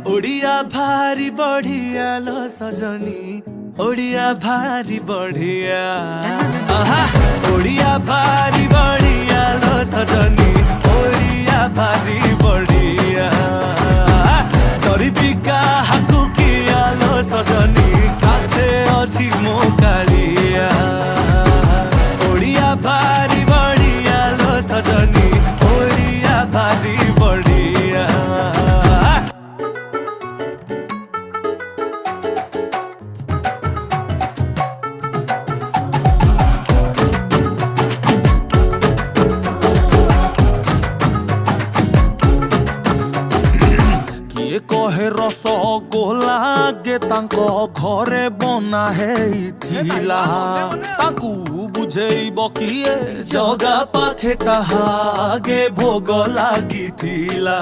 ओडिया भारी बढ़िया लो सजनी, ओडिया भारी बढ़िया। आहा ओडिया भारी बढ़िया लो सजनी, ओडिया भारी बढ़िया। गरीबिका हाकु किया लो सजनी, साथे अछि मो कालिया। ओडिया भारी बढ़िया लो सजनी, ओडिया भारी बढ़िया। कहे रस गोला गे तांको घरे बना हेइथिला, तांकु बुझेइब किए जगा पाखे ताहा गे भोग लागिथिला।